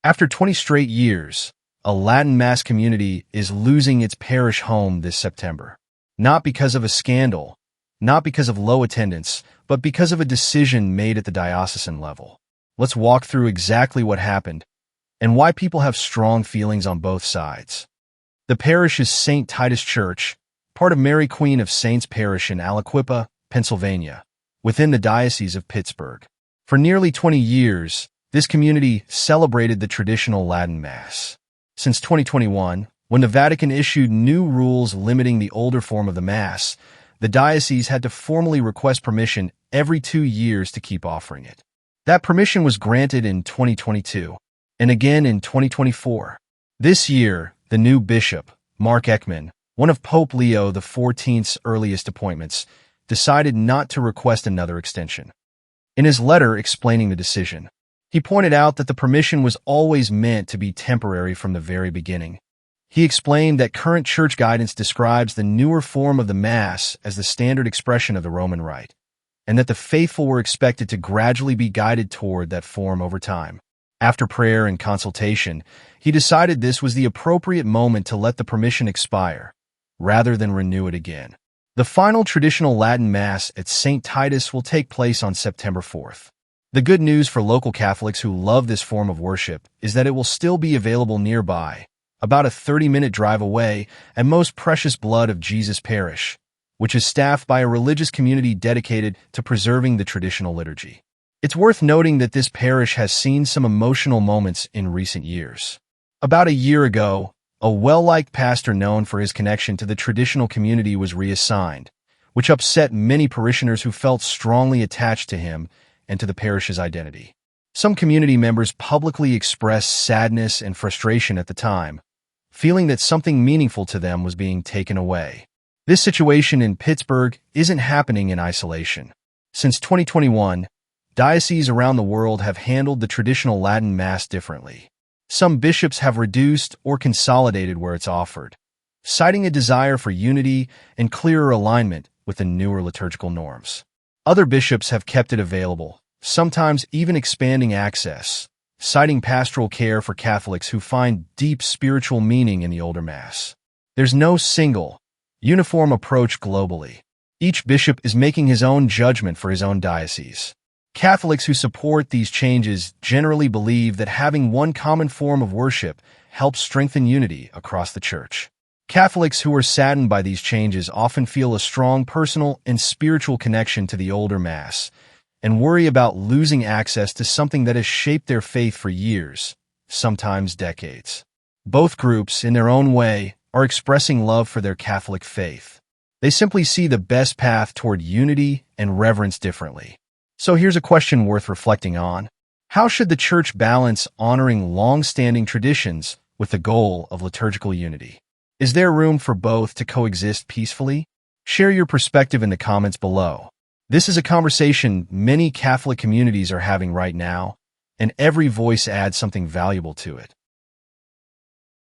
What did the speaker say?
After 20 straight years, a Latin Mass community is losing its parish home this September. Not because of a scandal, not because of low attendance, but because of a decision made at the diocesan level. Let's walk through exactly what happened and why people have strong feelings on both sides. The parish is St. Titus Church, part of Mary Queen of Saints Parish in Aliquippa, Pennsylvania, within the Diocese of Pittsburgh. For nearly 20 years, this community celebrated the traditional Latin Mass. Since 2021, when the Vatican issued new rules limiting the older form of the Mass, the diocese had to formally request permission every 2 years to keep offering it. That permission was granted in 2022, and again in 2024. This year, the new bishop, Mark Eckman, one of Pope Leo XIV's earliest appointments, decided not to request another extension. In his letter explaining the decision, he pointed out that the permission was always meant to be temporary from the very beginning. He explained that current church guidance describes the newer form of the Mass as the standard expression of the Roman Rite, and that the faithful were expected to gradually be guided toward that form over time. After prayer and consultation, he decided this was the appropriate moment to let the permission expire, rather than renew it again. The final traditional Latin Mass at St. Titus will take place on September 4th. The good news for local Catholics who love this form of worship is that it will still be available nearby, about a 30-minute drive away, at Most Precious Blood of Jesus Parish, which is staffed by a religious community dedicated to preserving the traditional liturgy. It's worth noting that this parish has seen some emotional moments in recent years. About a year ago, a well-liked pastor known for his connection to the traditional community was reassigned, which upset many parishioners who felt strongly attached to him and to the parish's identity. Some community members publicly expressed sadness and frustration at the time, feeling that something meaningful to them was being taken away. This situation in Pittsburgh isn't happening in isolation. Since 2021, dioceses around the world have handled the traditional Latin Mass differently. Some bishops have reduced or consolidated where it's offered, citing a desire for unity and clearer alignment with the newer liturgical norms. Other bishops have kept it available, sometimes even expanding access, citing pastoral care for Catholics who find deep spiritual meaning in the older Mass. There's no single, uniform approach globally. Each bishop is making his own judgment for his own diocese. Catholics who support these changes generally believe that having one common form of worship helps strengthen unity across the Church. Catholics who are saddened by these changes often feel a strong personal and spiritual connection to the older Mass and worry about losing access to something that has shaped their faith for years, sometimes decades. Both groups, in their own way, are expressing love for their Catholic faith. They simply see the best path toward unity and reverence differently. So here's a question worth reflecting on. How should the Church balance honoring long-standing traditions with the goal of liturgical unity? Is there room for both to coexist peacefully? Share your perspective in the comments below. This is a conversation many Catholic communities are having right now, and every voice adds something valuable to it.